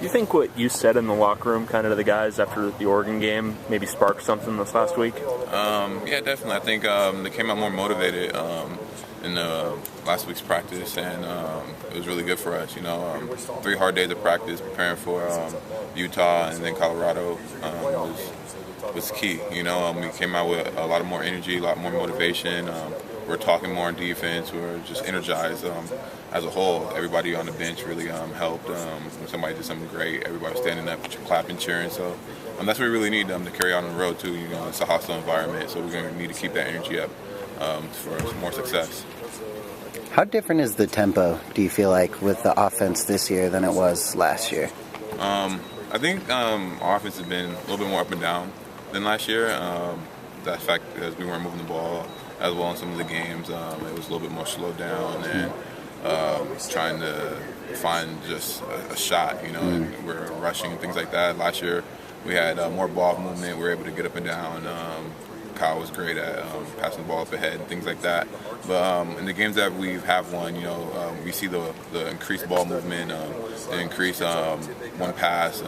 you think what you said in the locker room kind of to the guys after the Oregon game maybe sparked something this last week? Yeah, definitely. I think they came out more motivated in last week's practice, and it was really good for us. 3 hard days of practice preparing for Utah and then Colorado was key. We came out with a lot more energy, a lot more motivation. We're talking more on defense. We're just energized as a whole. Everybody on the bench really helped. When somebody did something great, everybody was standing up, clapping, cheering. So that's what we really need to carry on the road too. It's a hostile environment, so we're going to need to keep that energy up for more success. How different is the tempo, do you feel like, with the offense this year than it was last year? I think our offense has been a little bit more up and down than last year. That fact because we weren't moving the ball as well in some of the games. It was a little bit more slowed down and trying to find just a shot, and we're rushing and things like that. Last year we had more ball movement. We were able to get up and down. Kyle was great at passing the ball up ahead and things like that. But in the games that we have won, we see the increased ball movement, the increased one pass,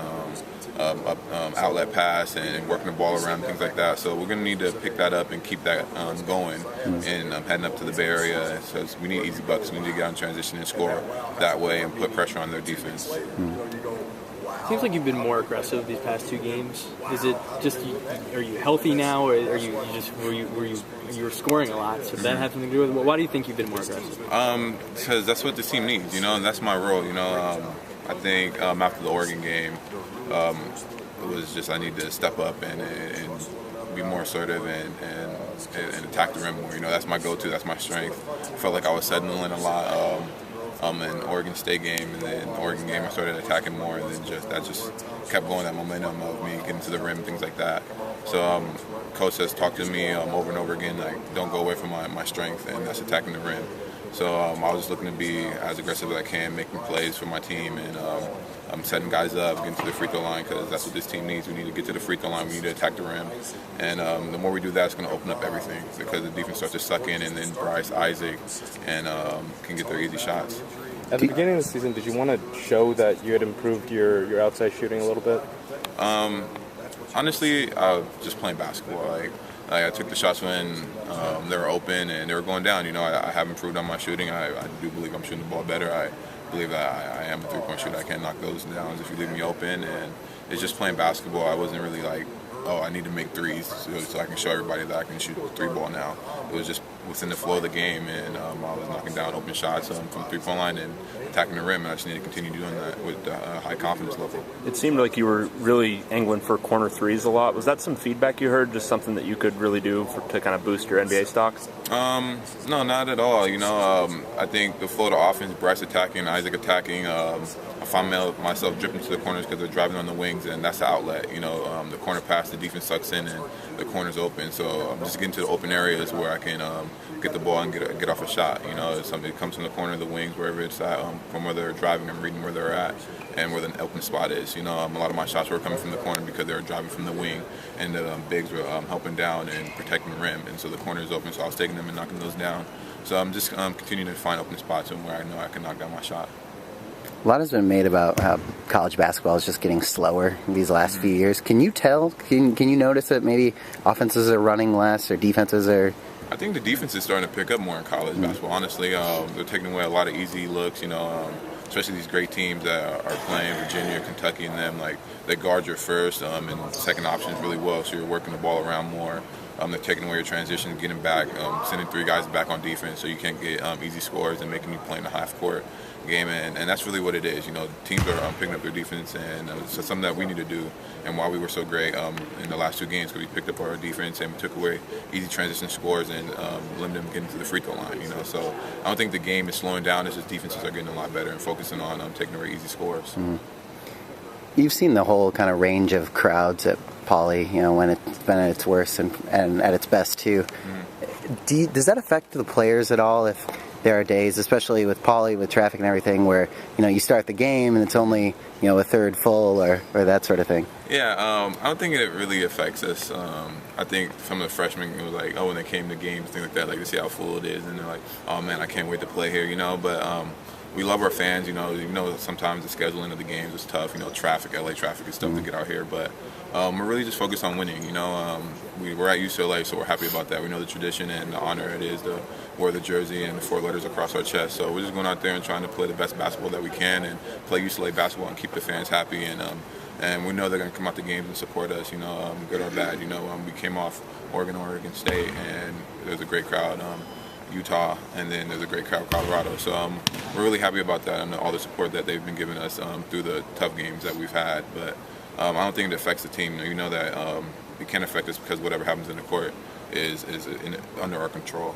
outlet pass, and working the ball around and things like that. So we're going to need to pick that up and keep that going and heading up to the Bay Area. So we need easy buckets. We need to get on transition and score that way and put pressure on their defense. Seems like you've been more aggressive these past 2 games. Is it just are you healthy now, or are you just you were scoring a lot? So does that have something to do with it? Why do you think you've been more aggressive? Because that's what the team needs, and that's my role. I think after the Oregon game, it was just I need to step up and be more assertive and attack the rim more. That's my go-to. That's my strength. I felt like I was settling a lot. In Oregon State game, and then Oregon game I started attacking more, and then that just kept going, that momentum of me getting to the rim and things like that. So coach has talked to me over and over again, like, don't go away from my strength, and that's attacking the rim. So I was just looking to be as aggressive as I can, making plays for my team, and I'm setting guys up, getting to the free throw line, because that's what this team needs. We need to get to the free throw line. We need to attack the rim. And the more we do that, it's going to open up everything, because the defense starts to suck in, and then Bryce, Isaac, and can get their easy shots. At the beginning of the season, did you want to show that you had improved your outside shooting a little bit? Honestly, just playing basketball. I took the shots when they were open and they were going down. I have improved on my shooting. I do believe I'm shooting the ball better. I believe that I am a three-point shooter. I can knock those down if you leave me open. And it's just playing basketball. I wasn't really like, oh, I need to make threes so I can show everybody that I can shoot the 3-ball now. It was just within the flow of the game, and I was knocking down open shots from the 3-point line and attacking the rim, and I just need to continue doing that with a high confidence level. It seemed like you were really angling for corner threes a lot. Was that some feedback you heard, just something that you could really do to kind of boost your NBA stock? No, not at all. I think the flow of the offense, Bryce attacking, Isaac attacking, I find myself dripping to the corners because they're driving on the wings, and that's the outlet. The corner pass, the defense sucks in, and the corner's open. So I'm just getting to the open areas where I can get the ball and get off a shot. Something that comes from the corner, the wings, wherever it's at, from where they're driving and reading where they're at and where the open spot is. A lot of my shots were coming from the corner because they were driving from the wing, and the bigs were helping down and protecting the rim. And so the corner is open, so I was taking them and knocking those down. So I'm just continuing to find open spots and where I know I can knock down my shot. A lot has been made about how college basketball is just getting slower these last few years. Can you tell? Can you notice that maybe offenses are running less or defenses are? I think the defense is starting to pick up more in college basketball. Honestly, they're taking away a lot of easy looks. Especially these great teams that are playing Virginia, Kentucky, and them. Like, they guard your first and second options really well, so you're working the ball around more. They're taking away your transition, getting back, sending 3 guys back on defense so you can't get easy scores and making you play in the half-court game. And that's really what it is. Teams are picking up their defense, and it's something that we need to do. And why we were so great in the last 2 games, because we picked up our defense and we took away easy transition scores and limited them getting to the free throw line. So I don't think the game is slowing down. It's just defenses are getting a lot better and focusing on taking away easy scores. Mm-hmm. You've seen the whole kind of range of crowds at Poly, when it's been at its worst and at its best too. Mm-hmm. Does that affect the players at all if there are days, especially with Poly, with traffic and everything, where you start the game and it's only a third full or that sort of thing? Yeah, I don't think it really affects us. I think some of the freshmen was like, when they came to games, things like that, like to see how full it is, and they're like, oh man, I can't wait to play here, But we love our fans. You know, sometimes the scheduling of the games is tough. You know, traffic, LA traffic is tough to get out here, but we're really just focused on winning. You know, we're at UCLA, so we're happy about that. We know the tradition and the honor it is to wear the jersey and the 4 letters across our chest. So we're just going out there and trying to play the best basketball that we can and play UCLA basketball and keep the fans happy. And we know they're going to come out the games and support us, you know, good or bad. You know, we came off Oregon State, and there's a great crowd, Utah, and then there's a great crowd, Colorado. So we're really happy about that and all the support that they've been giving us through the tough games that we've had. But I don't think it affects the team. You know that it can't affect us because whatever happens in the court is under our control.